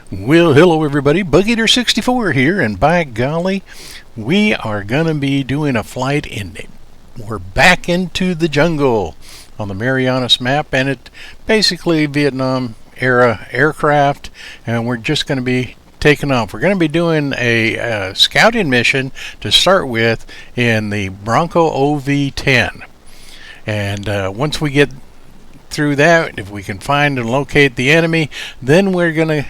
Well, hello everybody, BugEater64 here, and by golly, we are gonna be doing a flight we're back into the jungle on the Marianas map, and it's basically Vietnam era aircraft, and we're just gonna be taking off. We're gonna be doing a scouting mission to start with in the Bronco OV10, and once we get through that, if we can find and locate the enemy, then we're gonna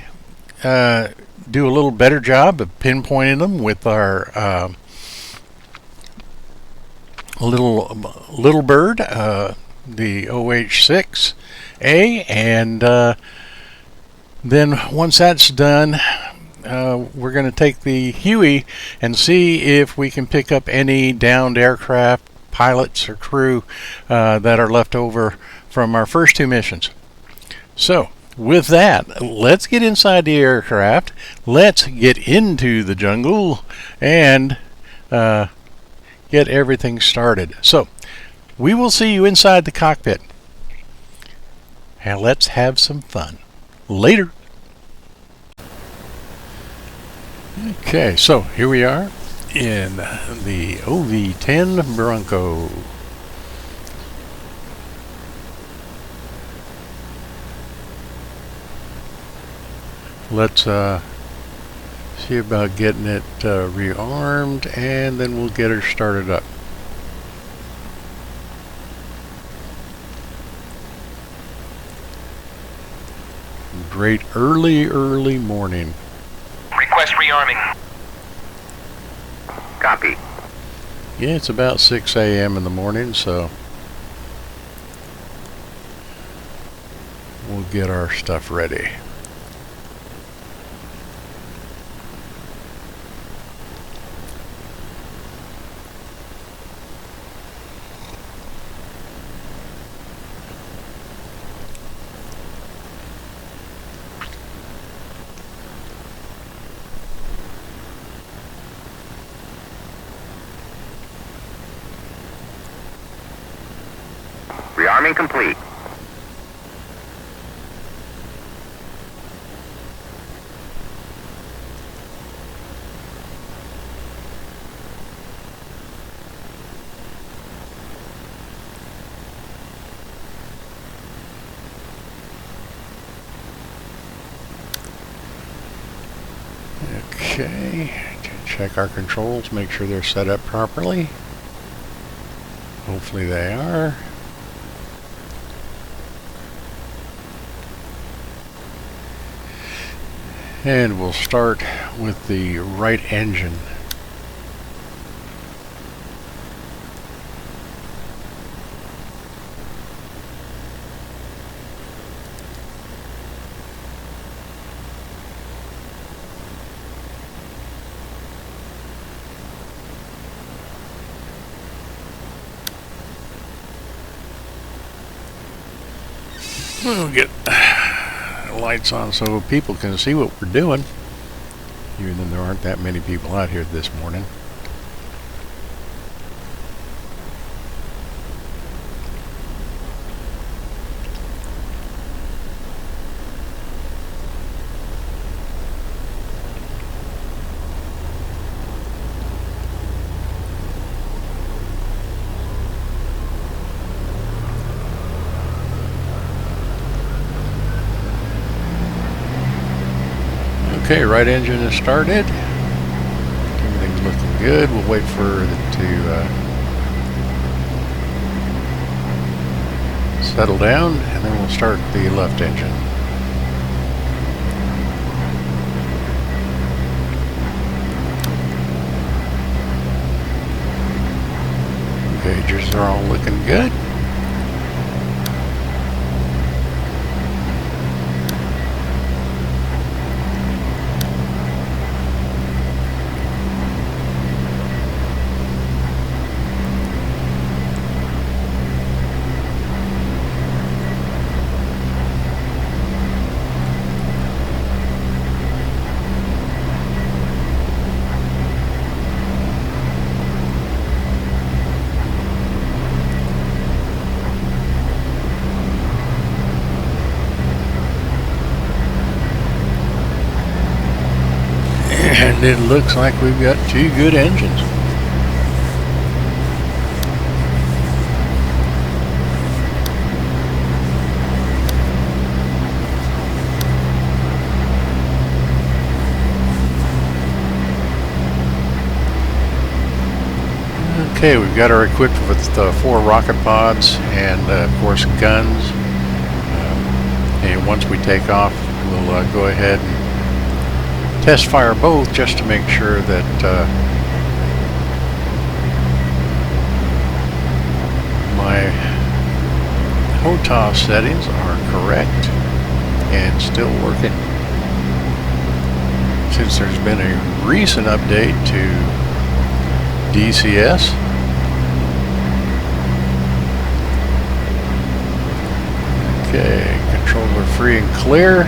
do a little better job of pinpointing them with our little bird, the OH-6A, and then once that's done, we're going to take the Huey and see if we can pick up any downed aircraft, pilots, or crew that are left over from our first two missions. So with that, let's get inside the aircraft, let's get into the jungle, and get everything started. So, we will see you inside the cockpit, and let's have some fun. Later! Okay, so here we are in the OV10 Bronco. Let's see about getting it rearmed, and then we'll get her started up. Great early morning. Request rearming. Copy. Yeah, it's about 6 a.m. in the morning, so we'll get our stuff ready. Rearming complete. Okay, check our controls, make sure they're set up properly. Hopefully they are. And we'll start with the right engine. We'll get lights on so people can see what we're doing, even though there aren't that many people out here this morning. Okay, right engine is started. Everything's looking good. We'll wait for it to settle down, and then we'll start the left engine. Gauges are all looking good. And it looks like we've got two good engines. Okay, we've got her equipped with 4 rocket pods and of course guns. And once we take off, we'll go ahead and test fire both just to make sure that my HOTOS settings are correct and still working. Since there's been a recent update to DCS, okay, controller free and clear.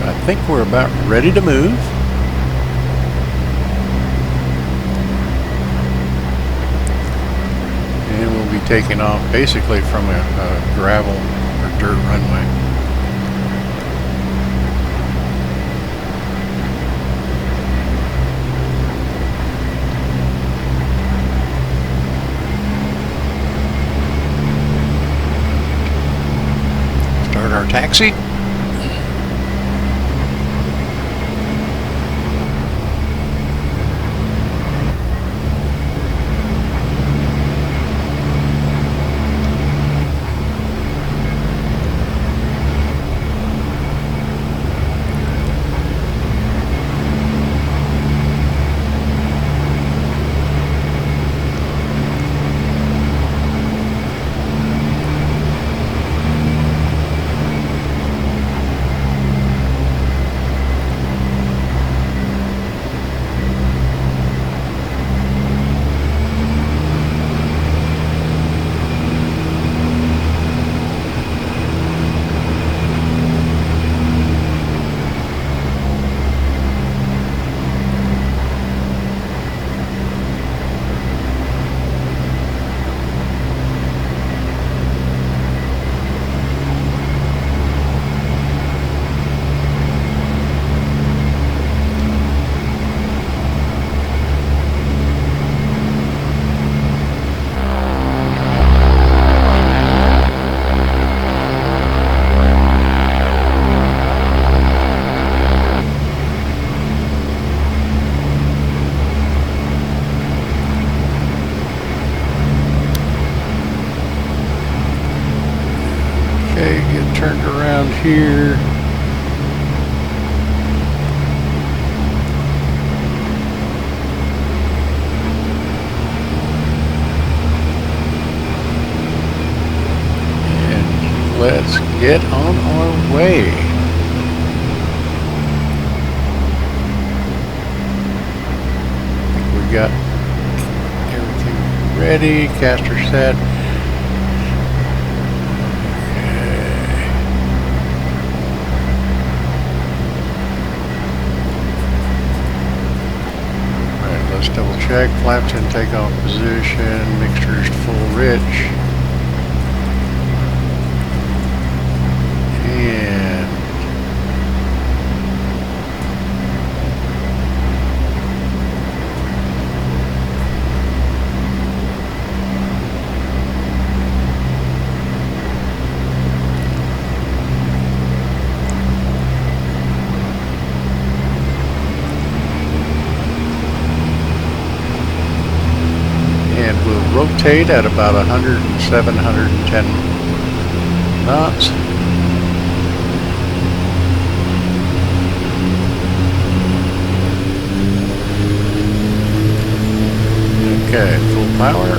I think we're about ready to move. And we'll be taking off basically from a gravel or dirt runway. Start our taxi. Okay, get turned around here. And let's get on our way. I think we got everything ready, caster set. check. Flaps in takeoff position. Mixtures full rich. And we'll rotate at about 107, 110 knots. Okay, full power.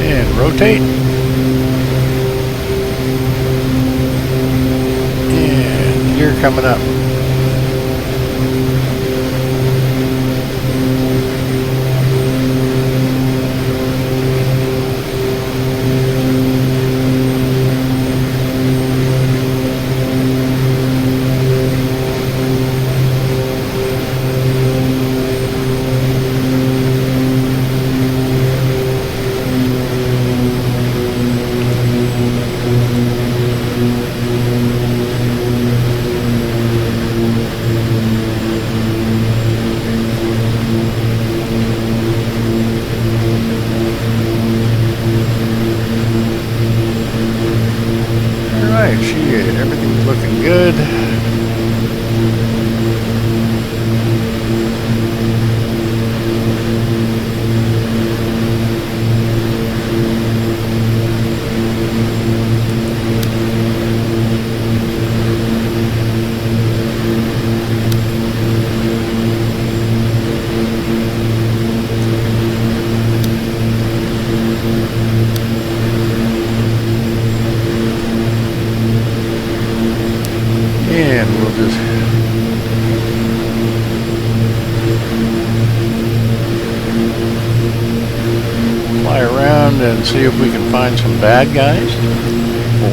And rotate. And gear coming up. Everything's looking good. And we'll just fly around and see if we can find some bad guys,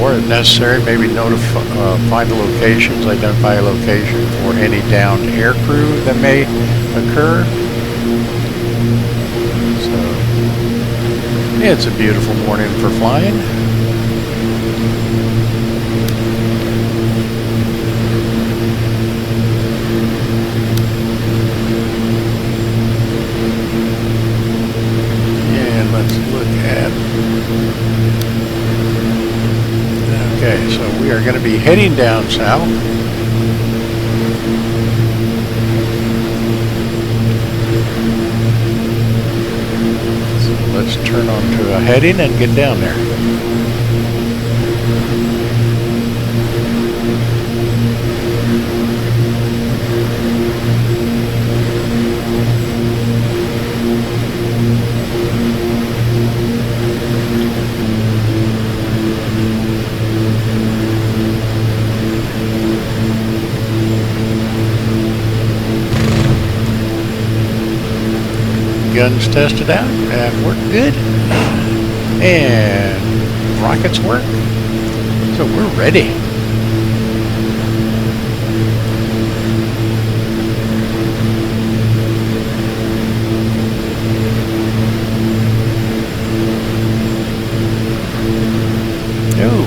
or if necessary, maybe find the locations, identify a location for any downed air crew that may occur. So, it's a beautiful morning for flying. Let's look at. Okay, so we are going to be heading down south. So let's turn on to a heading and get down there. Guns tested out and worked good, and rockets work, so we're ready. Oh,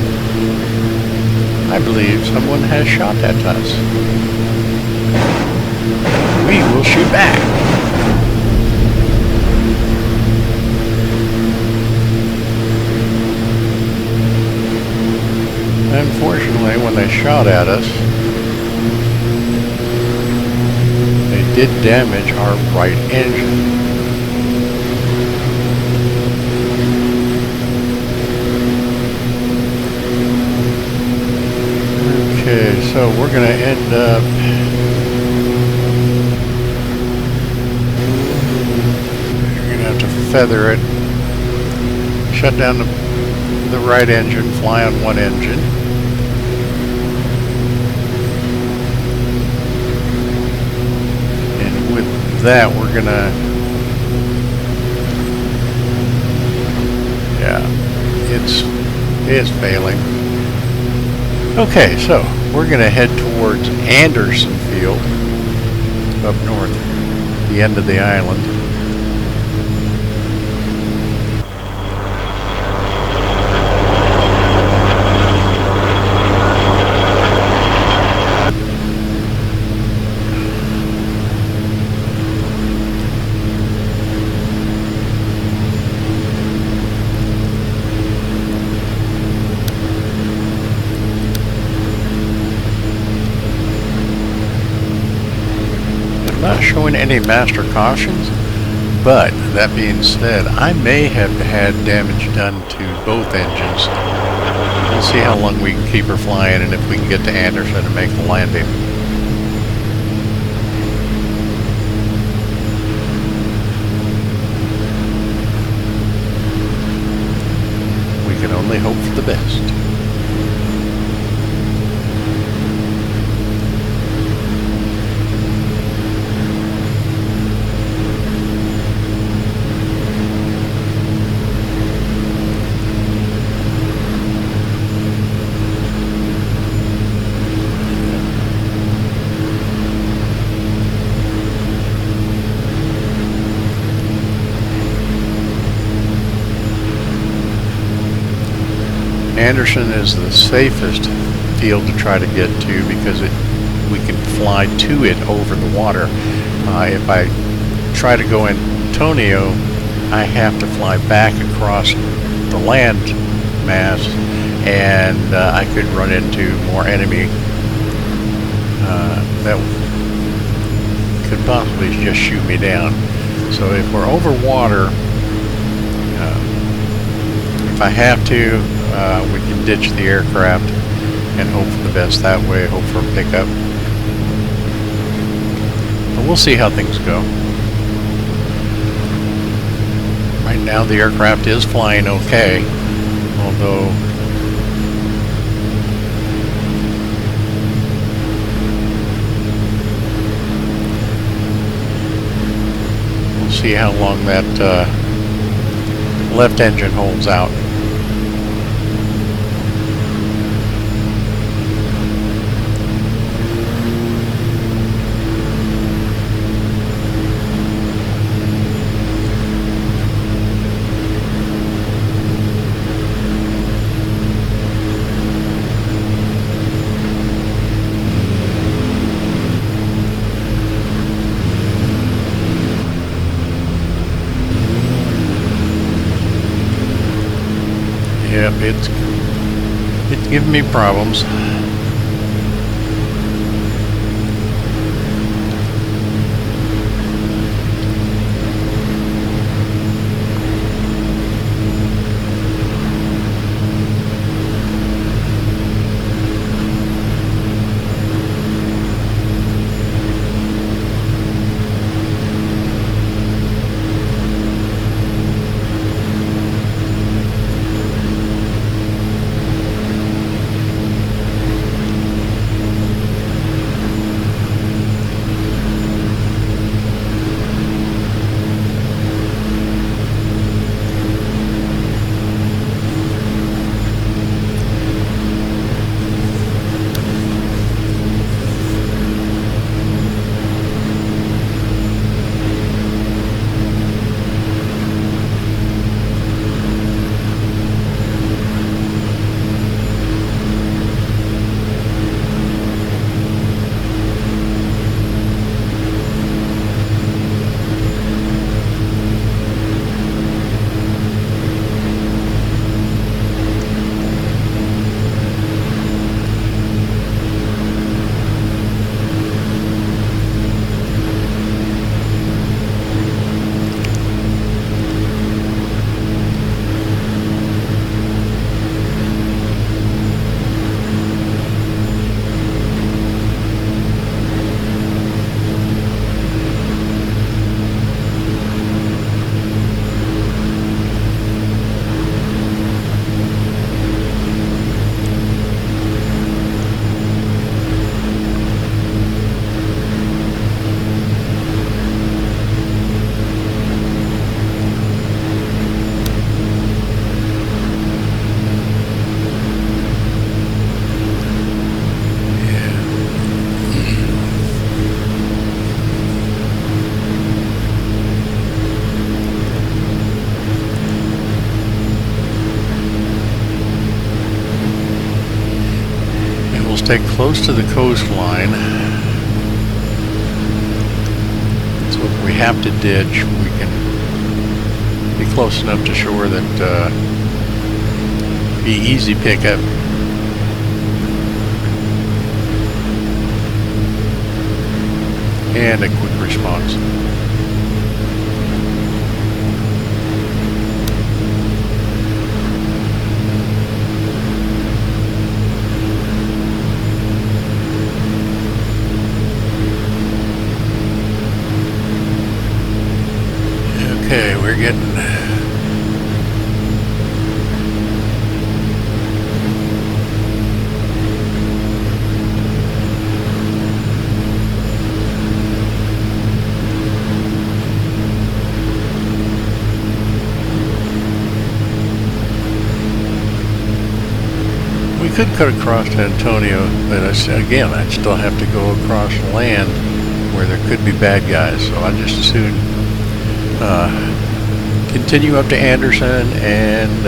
I believe someone has shot at us. We will shoot back. Unfortunately, when they shot at us, they did damage our right engine. Okay, so we're going to end up feather it, shut down the right engine, fly on one engine. And with that, we're gonna, yeah, it's failing. Okay, so we're going to head towards Anderson Field up north, the end of the island. Not showing any master cautions, but that being said, I may have had damage done to both engines. We'll see how long we can keep her flying and if we can get to Anderson and make the landing. We can only hope for the best. Anderson is the safest field to try to get to because we can fly to it over the water. If I try to go Antonio, I have to fly back across the land mass, and I could run into more enemy that could possibly just shoot me down. So if we're over water, if I have to, we can ditch the aircraft and hope for the best that way, hope for a pickup. But we'll see how things go. Right now the aircraft is flying okay, although we'll see how long that left engine holds out. Yep, it's giving me problems. stay close to the coastline. So if we have to ditch, we can be close enough to shore that be easy pickup. And a quick response. Okay, we're getting we could cut across to Antonio, but again, I'd still have to go across land where there could be bad guys, so I just as soon continue up to Anderson and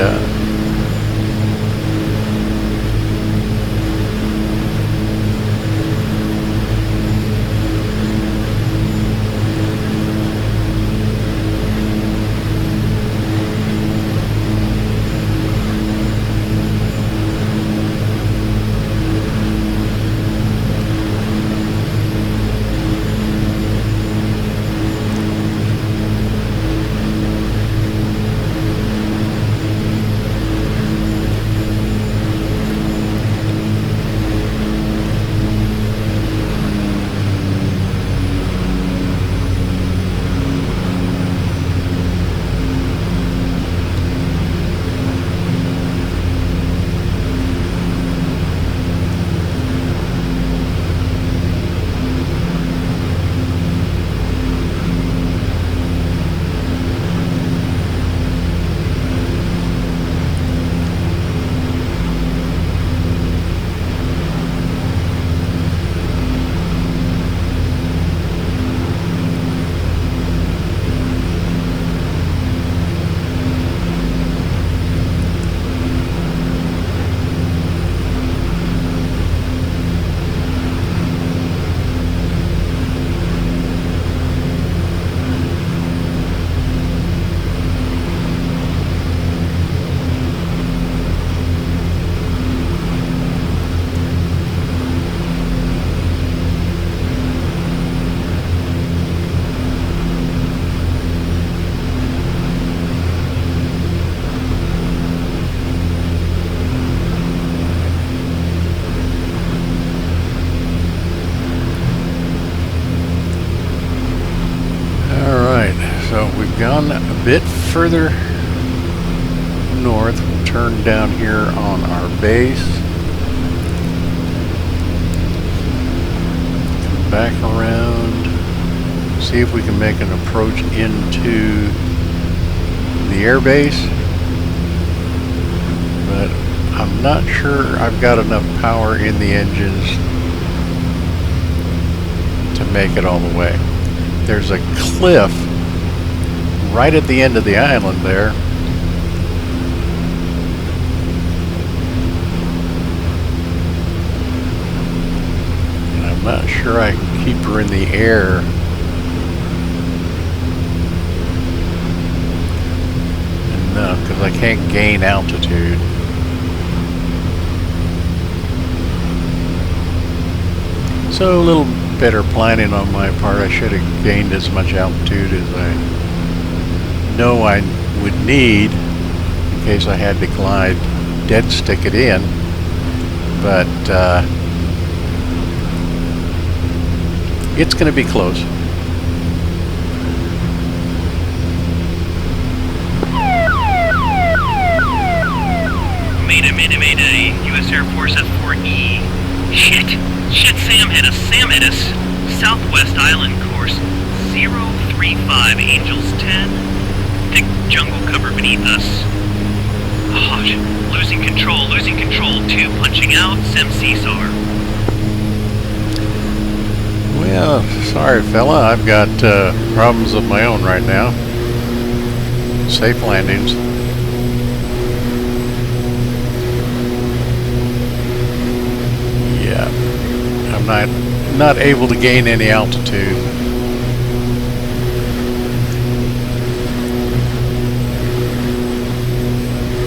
gone a bit further north. We'll turn down here on our base. Come back around. See if we can make an approach into the air base. But I'm not sure I've got enough power in the engines to make it all the way. There's a cliff right at the end of the island there. And I'm not sure I can keep her in the air. No, because I can't gain altitude. So a little better planning on my part. I should have gained as much altitude as I know I would need in case I had to glide, dead stick it in. But it's going to be close. Mayday, U.S. Air Force F4E. Shit, Sam hit us. Southwest Island course 035, Angels 10. Thick jungle cover beneath us. Oh, losing control. 2 punching out, Sim Csar. Well, sorry fella, I've got problems of my own right now. Safe landings. Yeah. I'm not able to gain any altitude.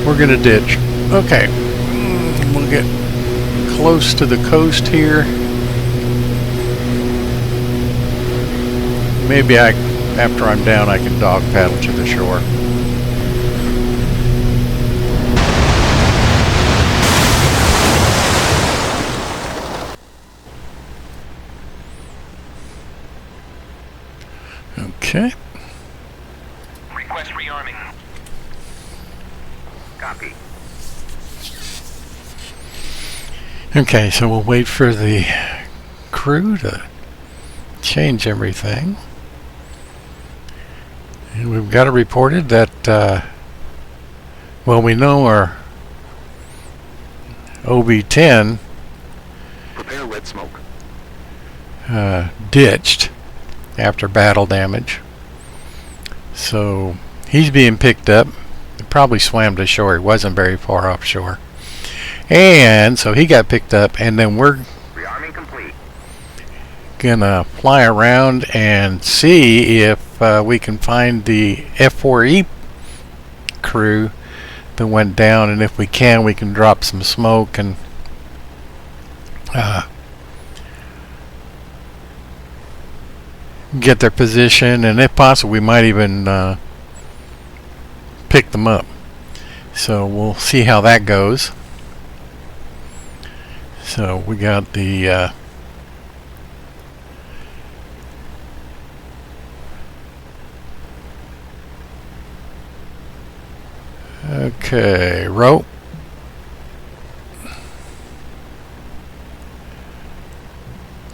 We're gonna ditch. Okay, we'll get close to the coast here. Maybe after I'm down, I can dog paddle to the shore. Okay. Request rearming. Copy. Okay, so we'll wait for the crew to change everything. And we've got it reported that, well, we know our OV10 Prepare red smoke. ditched after battle damage. So he's being picked up. He probably swam to shore. He wasn't very far offshore. And so he got picked up, and then we're Rearming complete. gonna fly around and see if we can find the F4E crew that went down, and if we can drop some smoke and get their position, and if possible we might even pick them up. So we'll see how that goes. So we got the okay, rope,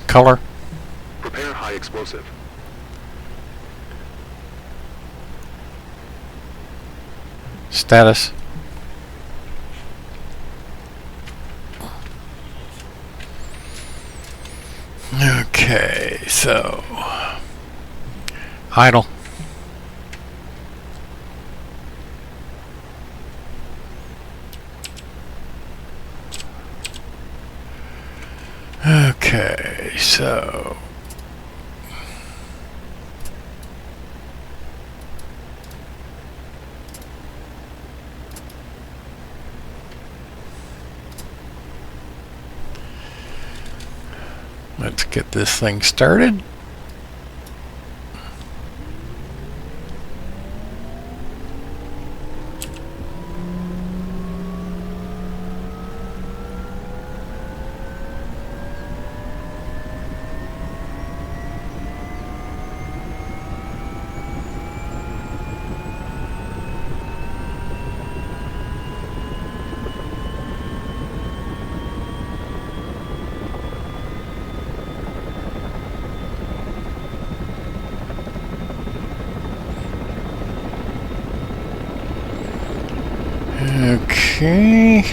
color, Prepare high explosive. status, okay, so idle, okay, so let's get this thing started. Okay.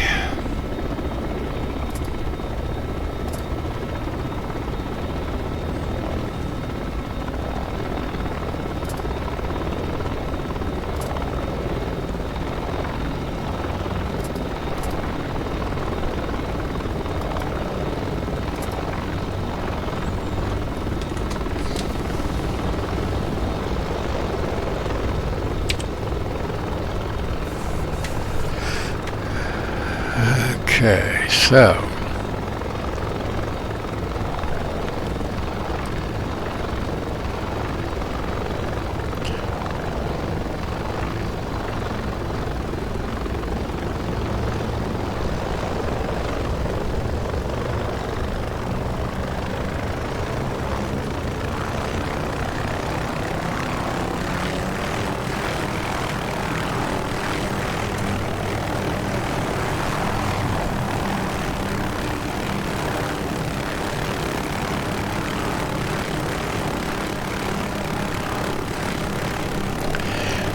Okay, so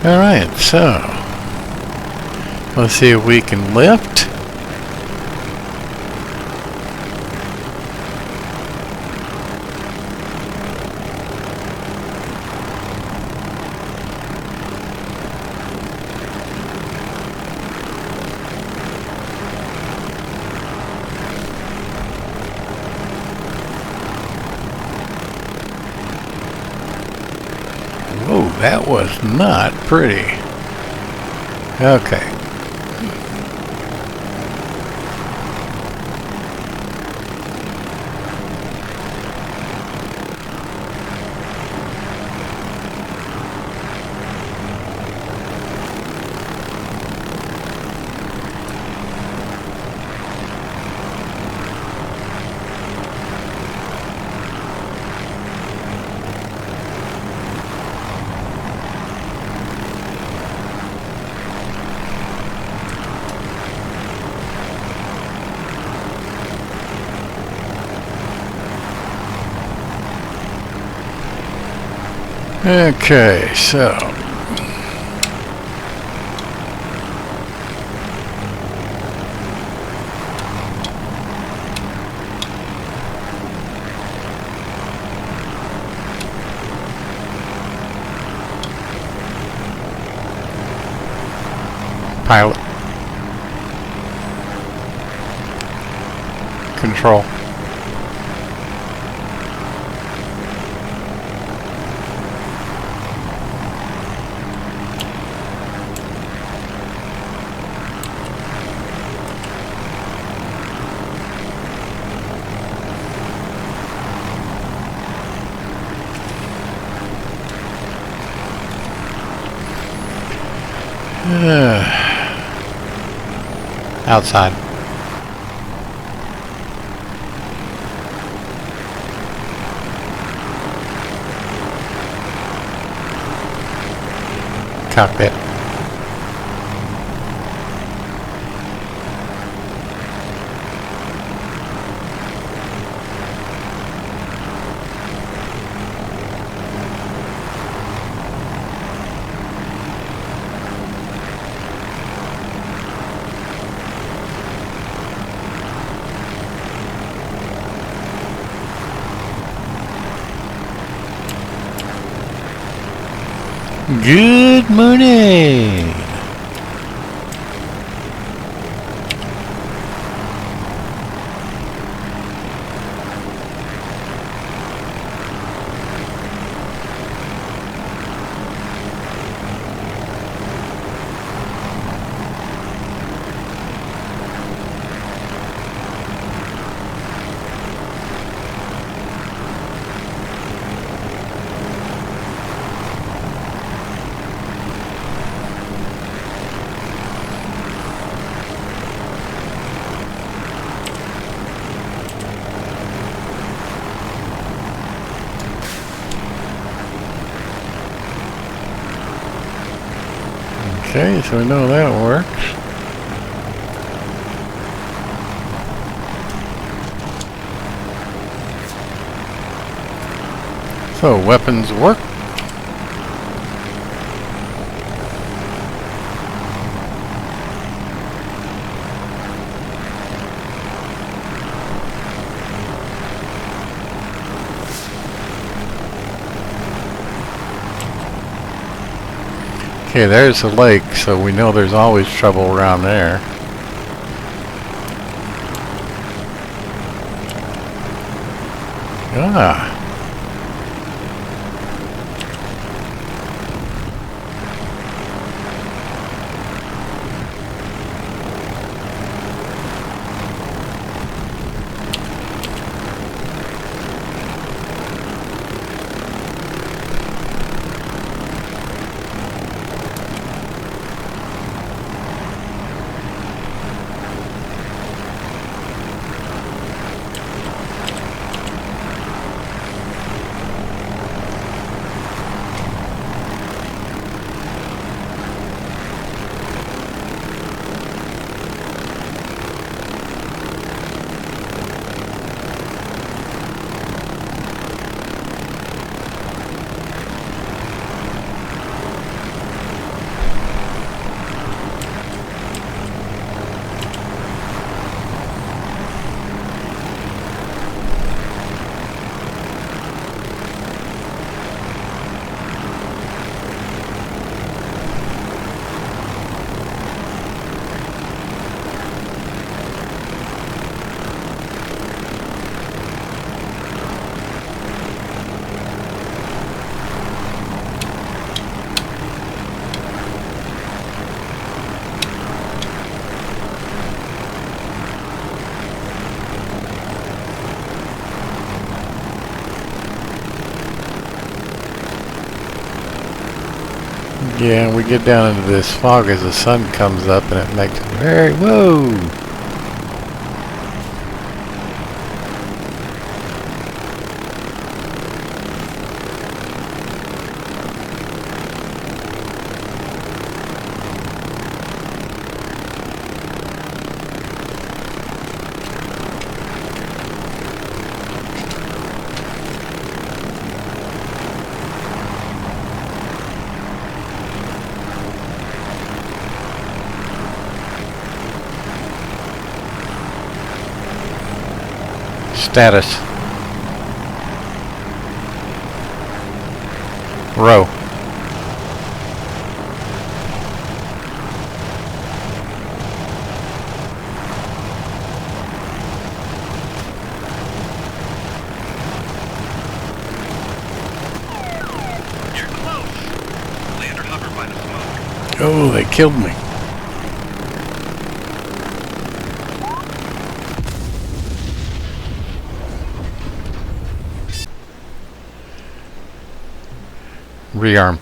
all right, so let's see if we can lift. Whoa, that was not pretty. Okay. Okay, so pilot control. Outside. Cockpit. Good morning. Okay, so we know that works. So weapons work. Okay, there's the lake, so we know there's always trouble around there. Ah. Yeah, we get down into this fog as the sun comes up and it makes it very, whoa! Status. Row. You're close. Land or hover by the smoke. Oh, they killed me. Rearm.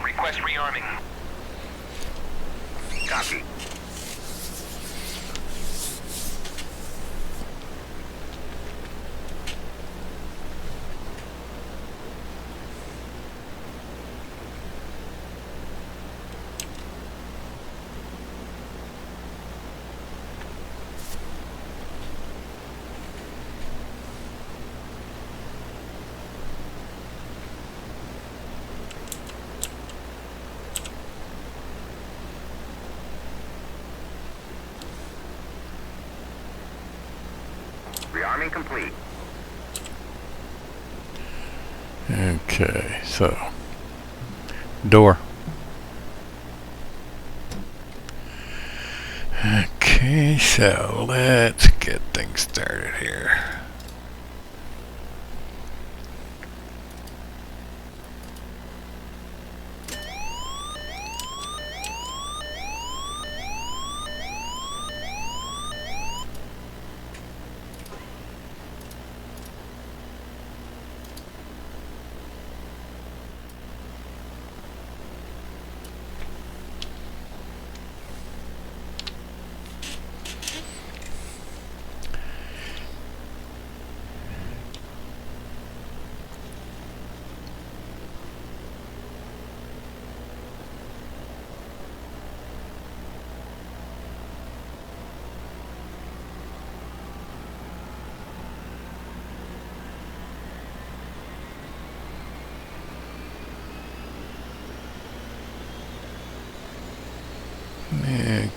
Request rearming. Copy. Rearming complete. Okay, so door. Okay, so let's get things started here.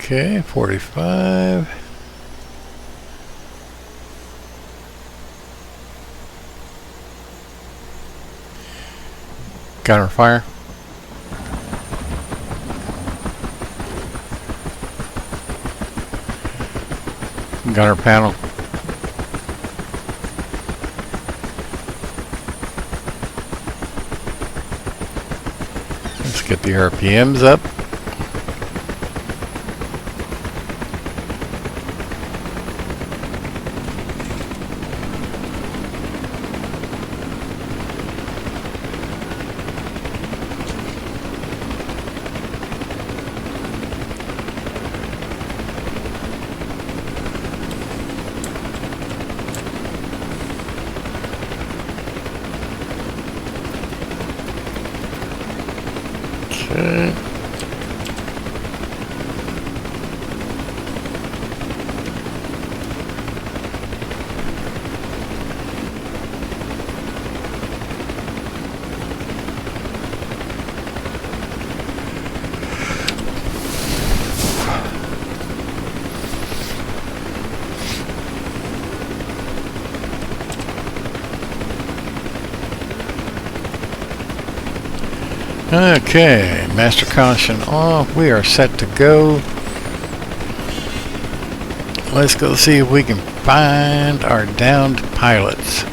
Okay, 45. Gunner fire. Gunner panel. Let's get the RPMs up. Okay. Okay, master caution off. We are set to go. Let's go see if we can find our downed pilots.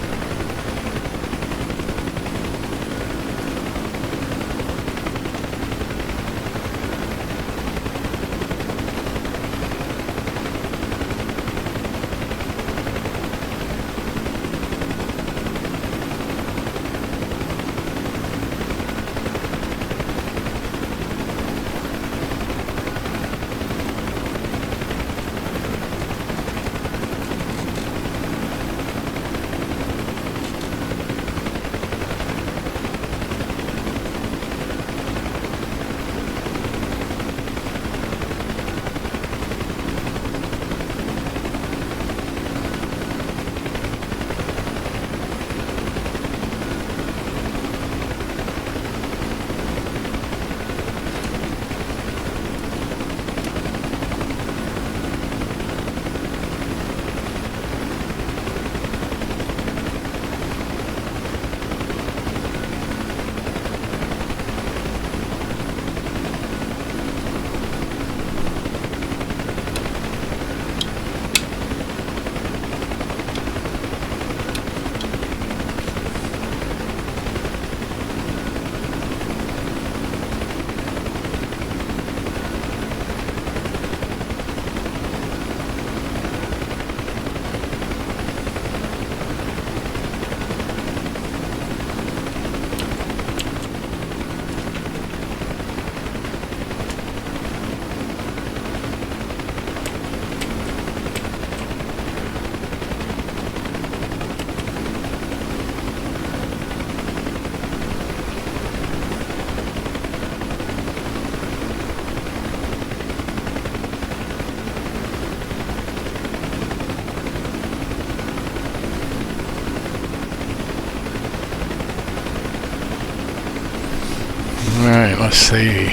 Alright, let's see.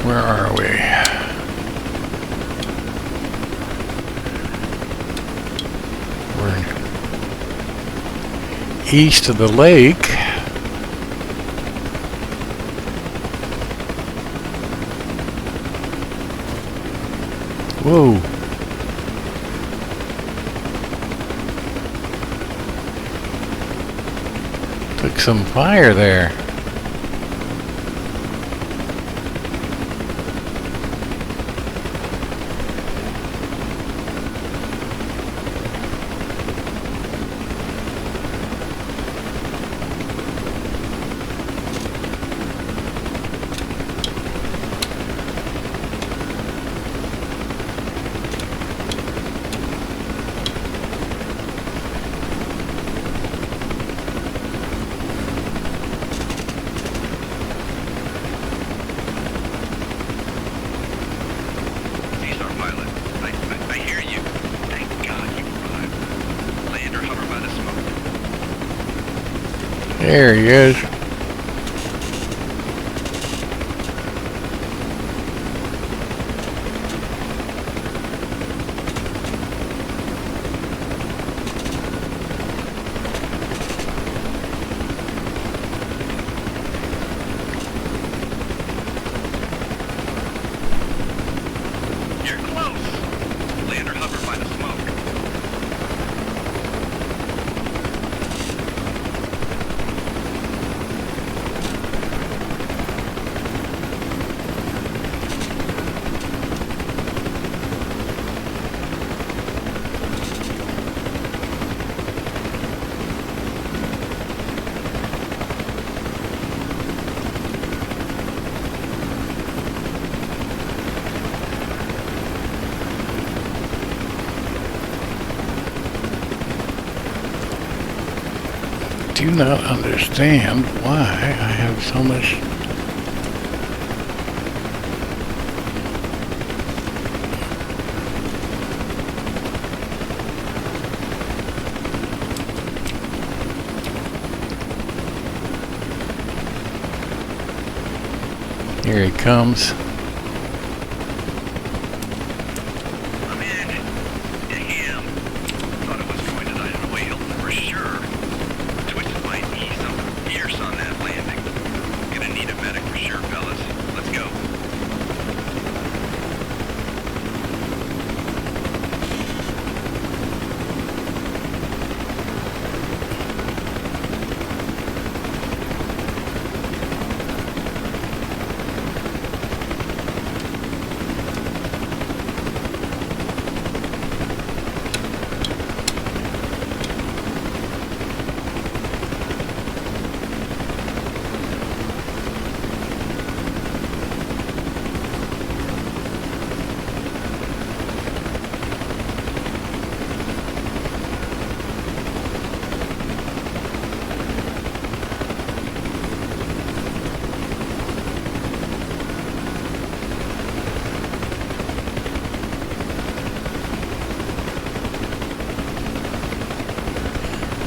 Where are we? We're east of the lake. Whoa. Took some fire there. There he is. You're close. Land or hover by the smoke. Do not understand why I have so much. Here he comes. I'm in. Damn. Thought it was going to die in a whale for sure. Twitches might ease something fierce on that landing. Gonna need a medic for sure, fellas. Let's go.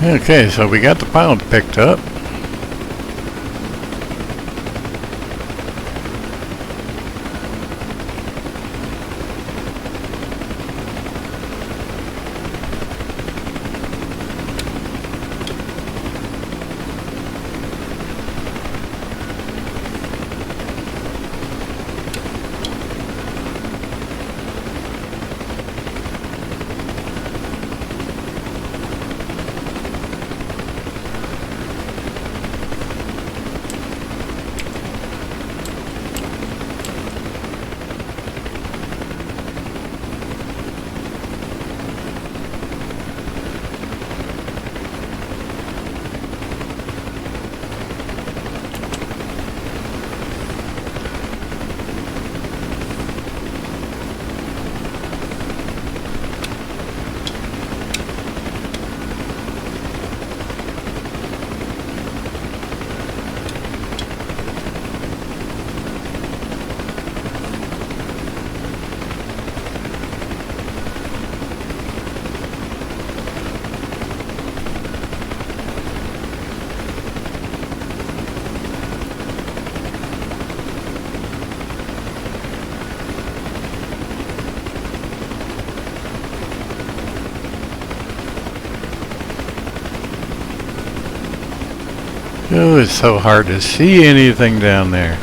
Okay, so we got the pilot picked up. Oh, it's so hard to see anything down there.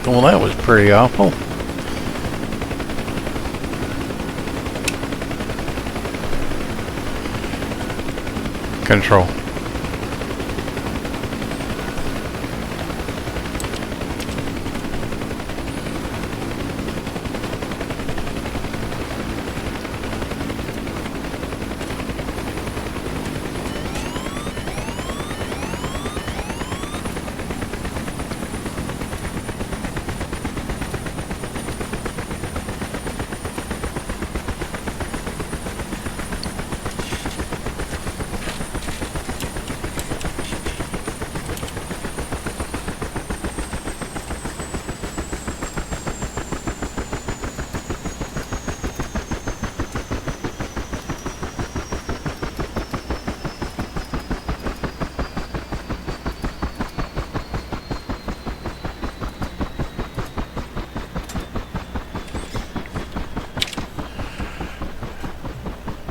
Well, that was pretty awful. Control.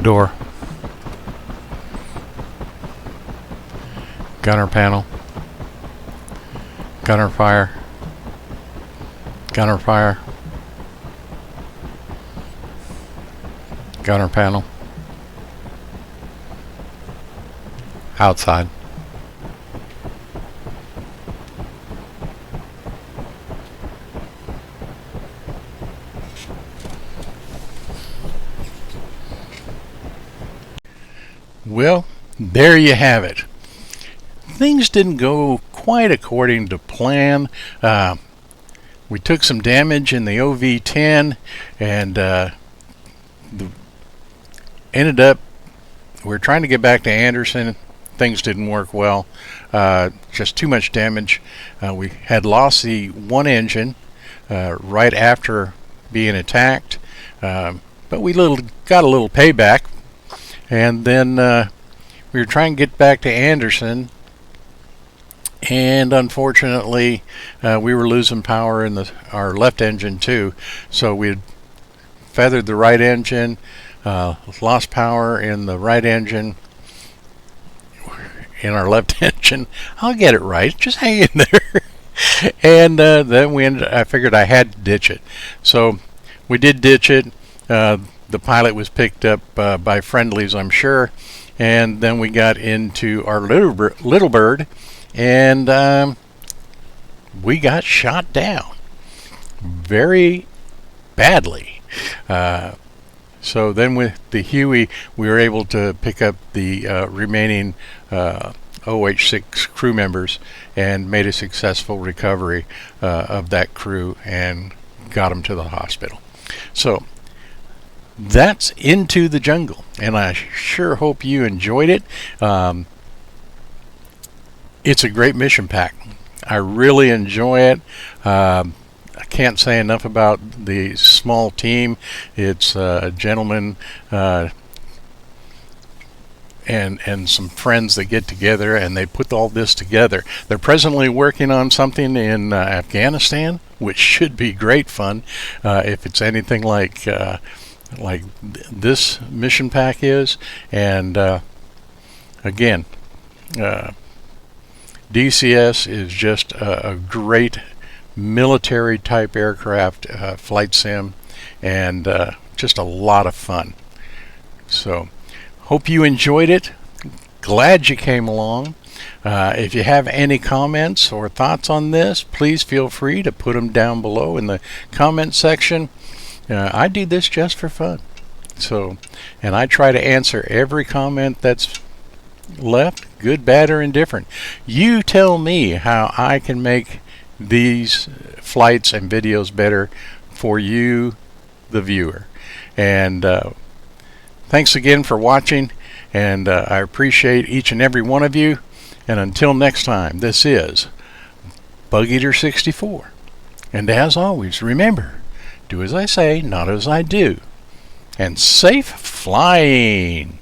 Door. Gunner panel. Gunner fire. Gunner fire. Gunner panel. Outside. Well, there you have it. Things didn't go quite according to plan. We took some damage in the OV10 and ended up, we're trying to get back to Anderson. Things didn't work well. Just too much damage. We had lost the one engine right after being attacked, but we got a little payback. And then we were trying to get back to Anderson, and unfortunately we were losing power in our left engine too. So we had feathered the right engine, lost power in the right engine, in our left engine. I'll get it right, just hang in there. And then I figured I had to ditch it. So we did ditch it. The pilot was picked up by friendlies, I'm sure, and then we got into our little bird, and we got shot down very badly. So then with the Huey, we were able to pick up the remaining OH-6 crew members and made a successful recovery of that crew and got them to the hospital. So that's Into the Jungle, and I sure hope you enjoyed it. It's a great mission pack. I really enjoy it. I can't say enough about the small team. It's a gentleman and some friends that get together and they put all this together. They're presently working on something in Afghanistan, which should be great fun if it's anything like this mission pack is. And again, DCS is just a great military type aircraft flight sim, and just a lot of fun. So hope you enjoyed it. Glad you came along. If you have any comments or thoughts on this, please feel free to put them down below in the comment section. I do this just for fun. So, and I try to answer every comment that's left, good, bad, or indifferent. You tell me how I can make these flights and videos better for you, the viewer. And thanks again for watching, and I appreciate each and every one of you. And until next time, this is Bug Eater 64. And as always, remember, do as I say, not as I do. And safe flying!